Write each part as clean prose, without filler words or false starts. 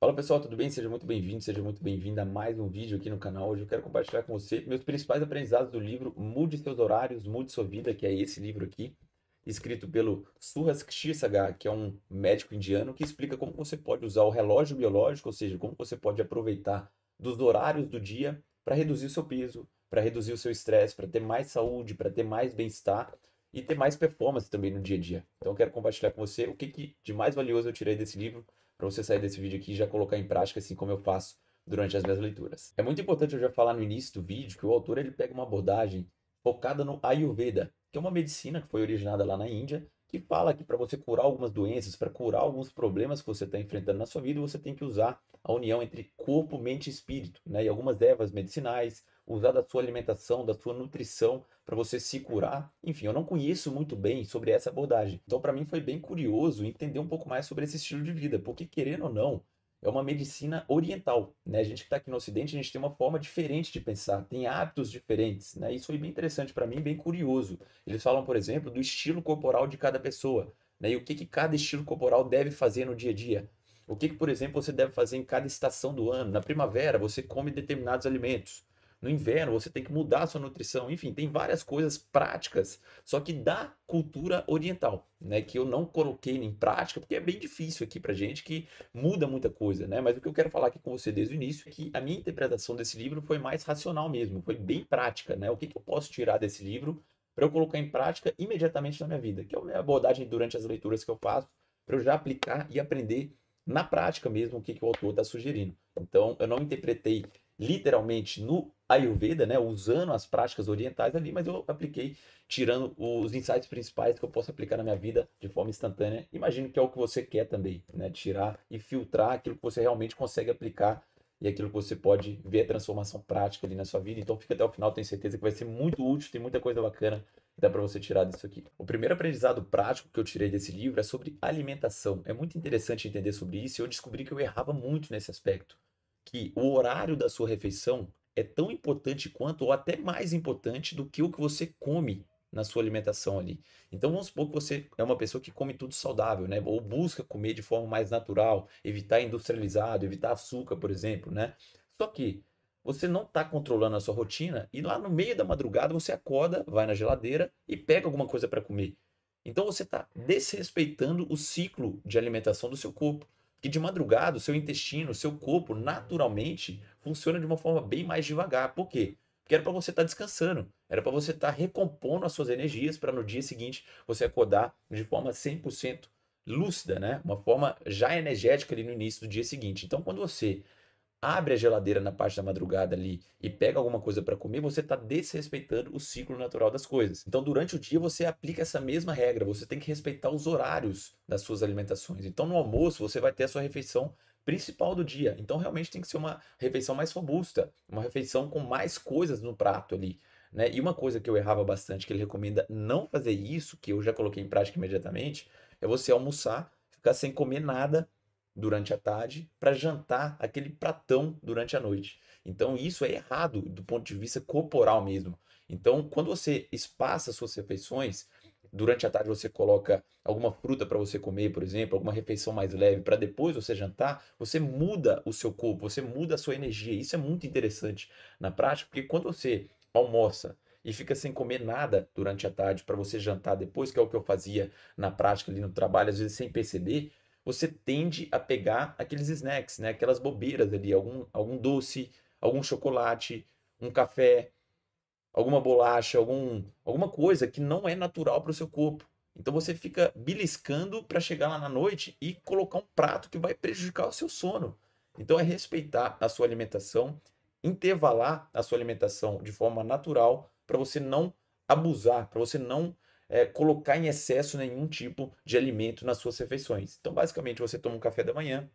Fala pessoal, tudo bem? Seja muito bem-vindo, seja muito bem-vinda a mais um vídeo aqui no canal. Hoje eu quero compartilhar com você meus principais aprendizados do livro Mude Seus Horários, Mude Sua Vida, que é esse livro aqui, escrito pelo Suhas Kshisagar, que é um médico indiano que explica como você pode usar o relógio biológico, ou seja, como você pode aproveitar dos horários do dia para reduzir o seu peso, para reduzir o seu estresse, para ter mais saúde, para ter mais bem-estar e ter mais performance também no dia a dia. Então eu quero compartilhar com você o que de mais valioso eu tirei desse livro para você sair desse vídeo aqui e já colocar em prática, assim como eu faço durante as minhas leituras. É muito importante eu já falar no início do vídeo que o autor ele pega uma abordagem focada no Ayurveda, que é uma medicina que foi originada lá na Índia, que fala que para você curar algumas doenças, para curar alguns problemas que você está enfrentando na sua vida, você tem que usar a união entre corpo, mente e espírito, né? E algumas ervas medicinais, usar da sua alimentação, da sua nutrição para você se curar. Enfim, eu não conheço muito bem sobre essa abordagem. Então, para mim foi bem curioso entender um pouco mais sobre esse estilo de vida, porque querendo ou não, é uma medicina oriental, né? A gente que está aqui no Ocidente, a gente tem uma forma diferente de pensar, tem hábitos diferentes, né? Isso foi bem interessante para mim, bem curioso. Eles falam, por exemplo, do estilo corporal de cada pessoa, né? E o que que cada estilo corporal deve fazer no dia a dia. O que que, por exemplo, você deve fazer em cada estação do ano. Na primavera, você come determinados alimentos. No inverno, você tem que mudar a sua nutrição. Enfim, tem várias coisas práticas, só que da cultura oriental, né? Que eu não coloquei em prática, porque é bem difícil aqui pra gente, que muda muita coisa, né? Mas o que eu quero falar aqui com você desde o início é que a minha interpretação desse livro foi mais racional mesmo, foi bem prática, né? O que que eu posso tirar desse livro para eu colocar em prática imediatamente na minha vida, que é a minha abordagem durante as leituras que eu faço, para eu já aplicar e aprender na prática mesmo o que que o autor está sugerindo. Então, eu não interpretei literalmente no Ayurveda, né, usando as práticas orientais ali, mas eu apliquei tirando os insights principais que eu posso aplicar na minha vida de forma instantânea. Imagino que é o que você quer também, né, tirar e filtrar aquilo que você realmente consegue aplicar e aquilo que você pode ver a transformação prática ali na sua vida. Então fica até o final, tenho certeza que vai ser muito útil, tem muita coisa bacana que dá para você tirar disso aqui. O primeiro aprendizado prático que eu tirei desse livro é sobre alimentação. É muito interessante entender sobre isso e eu descobri que eu errava muito nesse aspecto, que o horário da sua refeição é tão importante quanto, ou até mais importante do que o que você come na sua alimentação ali. Então vamos supor que você é uma pessoa que come tudo saudável, né? Ou busca comer de forma mais natural, evitar industrializado, evitar açúcar, por exemplo, né? Só que você não está controlando a sua rotina e lá no meio da madrugada você acorda, vai na geladeira e pega alguma coisa para comer. Então você está desrespeitando o ciclo de alimentação do seu corpo. Porque de madrugada, o seu intestino, o seu corpo, naturalmente, funciona de uma forma bem mais devagar. Por quê? Porque era para você estar descansando, era para você estar recompondo as suas energias para no dia seguinte você acordar de forma 100% lúcida, né? Uma forma já energética ali no início do dia seguinte. Então, quando você abre a geladeira na parte da madrugada ali e pega alguma coisa para comer, você está desrespeitando o ciclo natural das coisas. Então, durante o dia, você aplica essa mesma regra. Você tem que respeitar os horários das suas alimentações. Então, no almoço, você vai ter a sua refeição principal do dia. Então, realmente tem que ser uma refeição mais robusta, uma refeição com mais coisas no prato ali, né? E uma coisa que eu errava bastante, que ele recomenda não fazer isso, que eu já coloquei em prática imediatamente, é você almoçar, ficar sem comer nada durante a tarde para jantar aquele pratão durante a noite. Então isso é errado do ponto de vista corporal mesmo. Então, quando você espaça suas refeições, durante a tarde você coloca alguma fruta para você comer, por exemplo, alguma refeição mais leve para depois você jantar, você muda o seu corpo, você muda a sua energia. Isso é muito interessante na prática, porque quando você almoça e fica sem comer nada durante a tarde para você jantar depois, que é o que eu fazia na prática ali no trabalho, às vezes sem perceber, você tende a pegar aqueles snacks, né? Aquelas bobeiras ali, algum doce, algum chocolate, um café, alguma bolacha, alguma coisa que não é natural para o seu corpo. Então você fica beliscando para chegar lá na noite e colocar um prato que vai prejudicar o seu sono. Então é respeitar a sua alimentação, intervalar a sua alimentação de forma natural para você não abusar, para você não colocar em excesso nenhum tipo de alimento nas suas refeições. Então, basicamente, você toma um café da manhã,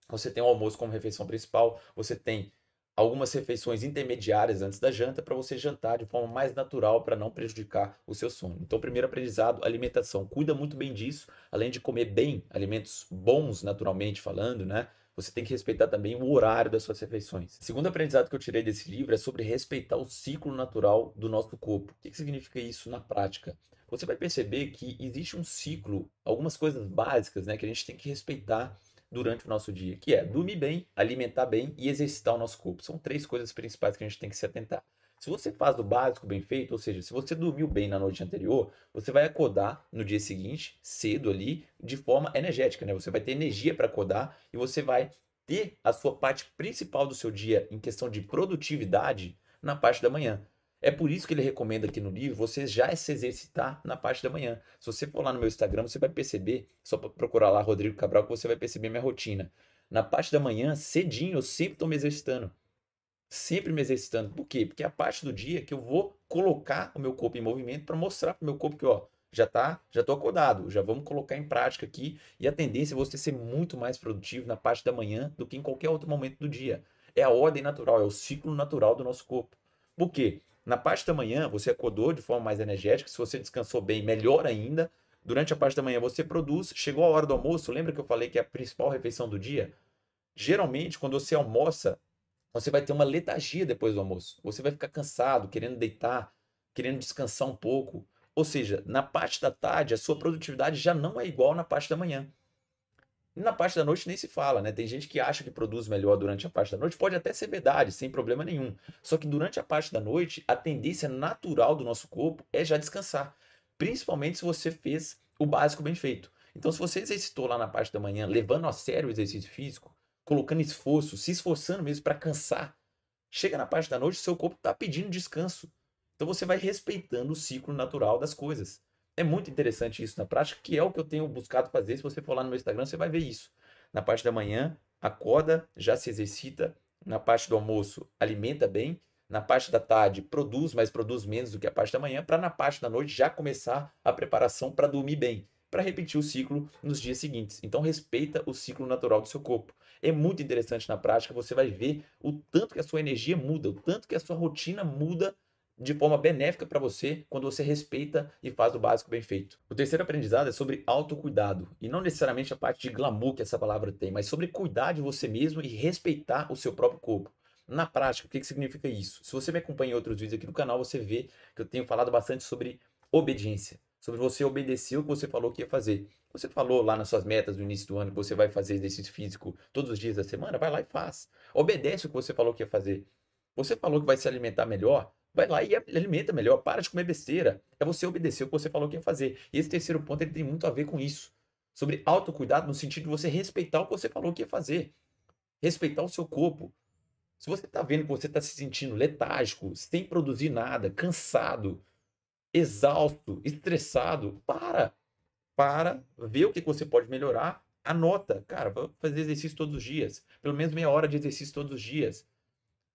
você tem o almoço como refeição principal, você tem algumas refeições intermediárias antes da janta para você jantar de forma mais natural para não prejudicar o seu sono. Então, primeiro aprendizado, alimentação. Cuida muito bem disso, além de comer bem, alimentos bons naturalmente falando, né? Você tem que respeitar também o horário das suas refeições. O segundo aprendizado que eu tirei desse livro é sobre respeitar o ciclo natural do nosso corpo. O que significa isso na prática? Você vai perceber que existe um ciclo, algumas coisas básicas, né, que a gente tem que respeitar durante o nosso dia, que é dormir bem, alimentar bem e exercitar o nosso corpo. São 3 coisas principais que a gente tem que se atentar. Se você faz o básico bem feito, ou seja, se você dormiu bem na noite anterior, você vai acordar no dia seguinte, cedo ali, de forma energética, né? Você vai ter energia para acordar e você vai ter a sua parte principal do seu dia em questão de produtividade na parte da manhã. É por isso que ele recomenda aqui no livro você já se exercitar na parte da manhã. Se você for lá no meu Instagram, você vai perceber, só procurar lá Rodrigo Cabral, que você vai perceber minha rotina. Na parte da manhã, cedinho, eu sempre estou me exercitando. Sempre me exercitando. Por quê? Porque é a parte do dia que eu vou colocar o meu corpo em movimento para mostrar para o meu corpo que, ó, já tô acordado, já vamos colocar em prática aqui. E a tendência é você ser muito mais produtivo na parte da manhã do que em qualquer outro momento do dia. É a ordem natural, é o ciclo natural do nosso corpo. Por quê? Na parte da manhã, você acordou de forma mais energética. Se você descansou bem, melhor ainda. Durante a parte da manhã, você produz. Chegou a hora do almoço, lembra que eu falei que é a principal refeição do dia? Geralmente, quando você almoça, você vai ter uma letargia depois do almoço. Você vai ficar cansado, querendo deitar, querendo descansar um pouco. Ou seja, na parte da tarde, a sua produtividade já não é igual na parte da manhã. E na parte da noite nem se fala, né? Tem gente que acha que produz melhor durante a parte da noite. Pode até ser verdade, sem problema nenhum. Só que durante a parte da noite, a tendência natural do nosso corpo é já descansar. Principalmente se você fez o básico bem feito. Então, se você exercitou lá na parte da manhã, levando a sério o exercício físico, colocando esforço, se esforçando mesmo para cansar, chega na parte da noite, seu corpo está pedindo descanso. Então, você vai respeitando o ciclo natural das coisas. É muito interessante isso na prática, que é o que eu tenho buscado fazer. Se você for lá no meu Instagram, você vai ver isso. Na parte da manhã, acorda, já se exercita. Na parte do almoço, alimenta bem. Na parte da tarde, produz, mas produz menos do que a parte da manhã, para na parte da noite já começar a preparação para dormir bem, para repetir o ciclo nos dias seguintes. Então, respeita o ciclo natural do seu corpo. É muito interessante na prática, você vai ver o tanto que a sua energia muda, o tanto que a sua rotina muda de forma benéfica para você quando você respeita e faz o básico bem feito. O terceiro aprendizado é sobre autocuidado, e não necessariamente a parte de glamour que essa palavra tem, mas sobre cuidar de você mesmo e respeitar o seu próprio corpo. Na prática, o que significa isso? Se você me acompanha em outros vídeos aqui no canal, você vê que eu tenho falado bastante sobre obediência, sobre você obedecer o que você falou que ia fazer. Você falou lá nas suas metas no início do ano que você vai fazer exercício físico todos os dias da semana, vai lá e faz. Obedece o que você falou que ia fazer. Você falou que vai se alimentar melhor, vai lá e alimenta melhor, para de comer besteira. É você obedecer o que você falou que ia fazer. E esse terceiro ponto ele tem muito a ver com isso. Sobre autocuidado no sentido de você respeitar o que você falou que ia fazer. Respeitar o seu corpo. Se você está vendo que você está se sentindo letárgico, sem produzir nada, cansado, exausto, estressado, para, vê o que você pode melhorar, anota. Cara, vou fazer exercício todos os dias. Pelo menos meia hora de exercício todos os dias.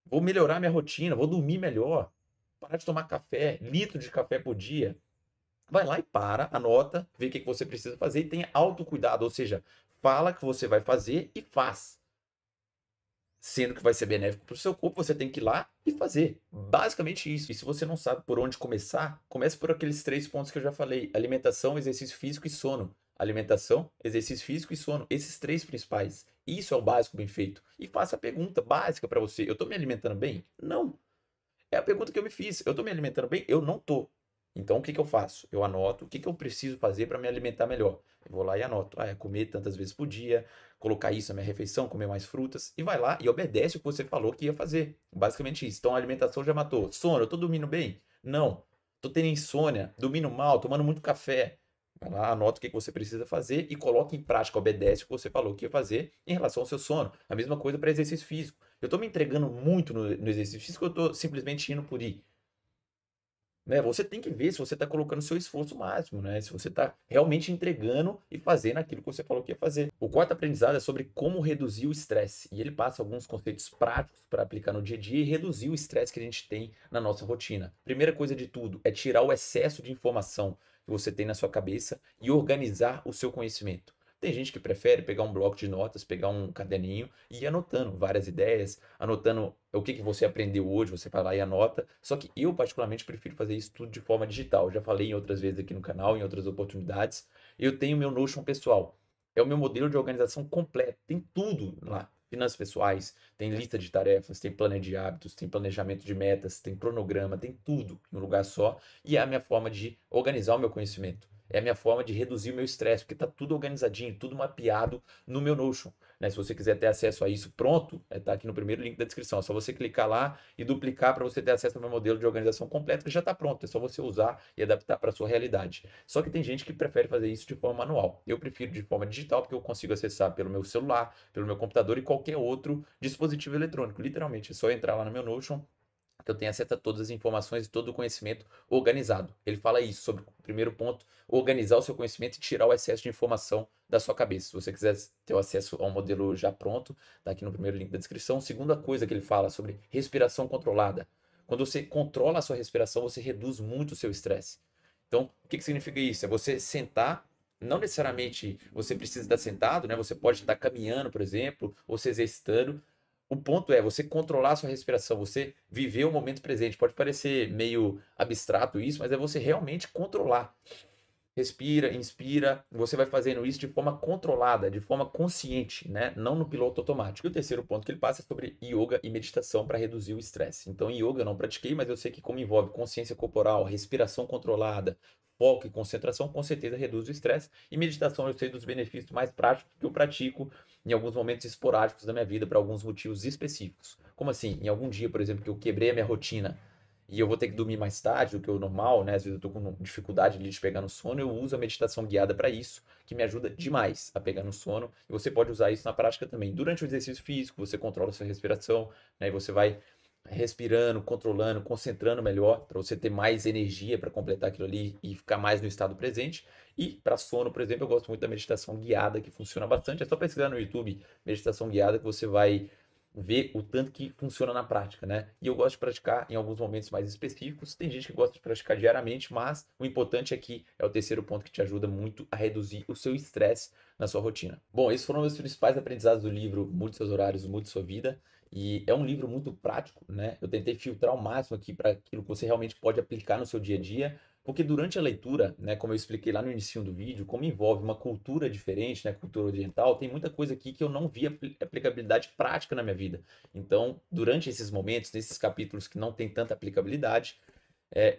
Vou melhorar minha rotina, vou dormir melhor. Parar de tomar café, litro de café por dia. Vai lá e anota, vê o que você precisa fazer e tenha autocuidado. Ou seja, fala que você vai fazer e faz. Sendo que vai ser benéfico para o seu corpo, você tem que ir lá e fazer. Basicamente isso. E se você não sabe por onde começar, comece por aqueles 3 pontos que eu já falei: alimentação, exercício físico e sono. Alimentação, exercício físico e sono. Esses 3 principais. Isso é o básico bem feito. E faça a pergunta básica para você: eu estou me alimentando bem? Não. É a pergunta que eu me fiz. Eu estou me alimentando bem? Eu não estou. Então, o que eu faço? Eu anoto o que eu preciso fazer para me alimentar melhor. Eu vou lá e anoto. É comer tantas vezes por dia, colocar isso na minha refeição, comer mais frutas. E vai lá e obedece o que você falou que ia fazer. Basicamente isso. Então, a alimentação já matou. Sono, eu estou dormindo bem? Não. Estou tendo insônia, dormindo mal, tomando muito café. Vai lá, anota o que você precisa fazer e coloque em prática, obedece o que você falou que ia fazer em relação ao seu sono. A mesma coisa para exercício físico. Eu estou me entregando muito no exercício físico, eu estou simplesmente indo por ir. Né? Você tem que ver se você está colocando seu esforço máximo, né? Se você está realmente entregando e fazendo aquilo que você falou que ia fazer. O quarto aprendizado é sobre como reduzir o estresse. E ele passa alguns conceitos práticos para aplicar no dia a dia e reduzir o estresse que a gente tem na nossa rotina. Primeira coisa de tudo é tirar o excesso de informação que você tem na sua cabeça e organizar o seu conhecimento. Tem gente que prefere pegar um bloco de notas, pegar um caderninho e ir anotando várias ideias, anotando o que você aprendeu hoje, você vai lá e anota. Só que eu, particularmente, prefiro fazer isso tudo de forma digital. Já falei em outras vezes aqui no canal, em outras oportunidades. Eu tenho meu Notion pessoal. É o meu modelo de organização completo. Tem tudo lá. Finanças pessoais, tem lista de tarefas, tem plano de hábitos, tem planejamento de metas, tem cronograma, tem tudo em um lugar só. E é a minha forma de organizar o meu conhecimento. é a minha forma de reduzir o meu estresse, porque tá tudo organizadinho, tudo mapeado no meu Notion, né? Se você quiser ter acesso a isso pronto, tá aqui no primeiro link da descrição. É só você clicar lá e duplicar para você ter acesso ao meu modelo de organização completo, que já está pronto. É só você usar e adaptar para a sua realidade. Só que tem gente que prefere fazer isso de forma manual. Eu prefiro de forma digital, porque eu consigo acessar pelo meu celular, pelo meu computador e qualquer outro dispositivo eletrônico. Literalmente, é só entrar lá no meu Notion que eu tenho acesso a todas as informações e todo o conhecimento organizado. Ele fala isso sobre o primeiro ponto, organizar o seu conhecimento e tirar o excesso de informação da sua cabeça. Se você quiser ter o acesso ao modelo já pronto, tá aqui no primeiro link da descrição. Segunda coisa que ele fala sobre respiração controlada. Quando você controla a sua respiração, você reduz muito o seu estresse. Então, o que significa isso? É você sentar. Não necessariamente você precisa estar sentado, né? Você pode estar caminhando, por exemplo, ou se exercitando. O ponto é você controlar a sua respiração, você viver o momento presente. Pode parecer meio abstrato isso, mas é você realmente controlar. Respira, inspira, você vai fazendo isso de forma controlada, de forma consciente, né? Não no piloto automático. E o terceiro ponto que ele passa é sobre yoga e meditação para reduzir o estresse. Então, yoga eu não pratiquei, mas eu sei que como envolve consciência corporal, respiração controlada, foco e concentração, com certeza reduz o estresse. E meditação eu sei dos benefícios mais práticos que eu pratico em alguns momentos esporádicos da minha vida para alguns motivos específicos. Como assim? Em algum dia, por exemplo, que eu quebrei a minha rotina e eu vou ter que dormir mais tarde do que o normal, né? Às vezes eu tô com dificuldade ali de pegar no sono, eu uso a meditação guiada para isso, que me ajuda demais a pegar no sono. E você pode usar isso na prática também. Durante o exercício físico, você controla a sua respiração, né? E você vai respirando, controlando, concentrando melhor, para você ter mais energia para completar aquilo ali e ficar mais no estado presente. E para sono, por exemplo, eu gosto muito da meditação guiada, que funciona bastante. É só pesquisar no YouTube meditação guiada que você vai ver o tanto que funciona na prática, né? E eu gosto de praticar em alguns momentos mais específicos. Tem gente que gosta de praticar diariamente, mas o importante aqui é o terceiro ponto que te ajuda muito a reduzir o seu estresse na sua rotina. Bom, esses foram os principais aprendizados do livro Mude Seus Horários, Mude Sua Vida. E é um livro muito prático, né? Eu tentei filtrar ao máximo aqui para aquilo que você realmente pode aplicar no seu dia a dia, porque durante a leitura, né, como eu expliquei lá no início do vídeo, como envolve uma cultura diferente, né, cultura oriental, tem muita coisa aqui que eu não vi aplicabilidade prática na minha vida. Então, durante esses momentos, nesses capítulos que não tem tanta aplicabilidade,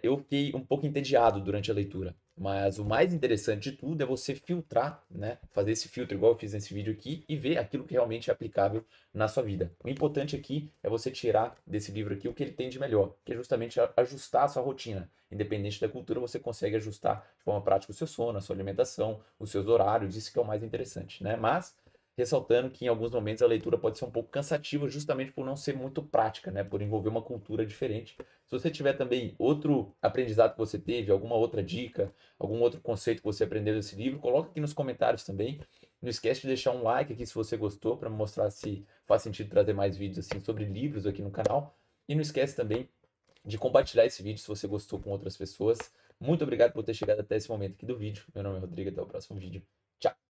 eu fiquei um pouco entediado durante a leitura. Mas o mais interessante de tudo é você filtrar, né? Fazer esse filtro igual eu fiz nesse vídeo aqui e ver aquilo que realmente é aplicável na sua vida. O importante aqui é você tirar desse livro aqui o que ele tem de melhor, que é justamente ajustar a sua rotina. Independente da cultura, você consegue ajustar de forma prática o seu sono, a sua alimentação, os seus horários, isso que é o mais interessante, né? Mas ressaltando que em alguns momentos a leitura pode ser um pouco cansativa, justamente por não ser muito prática, né? Por envolver uma cultura diferente. Se você tiver também outro aprendizado que você teve, alguma outra dica, algum outro conceito que você aprendeu desse livro, coloca aqui nos comentários também. Não esquece de deixar um like aqui se você gostou, para mostrar se faz sentido trazer mais vídeos assim sobre livros aqui no canal. E não esquece também de compartilhar esse vídeo se você gostou com outras pessoas. Muito obrigado por ter chegado até esse momento aqui do vídeo. Meu nome é Rodrigo, até o próximo vídeo. Tchau!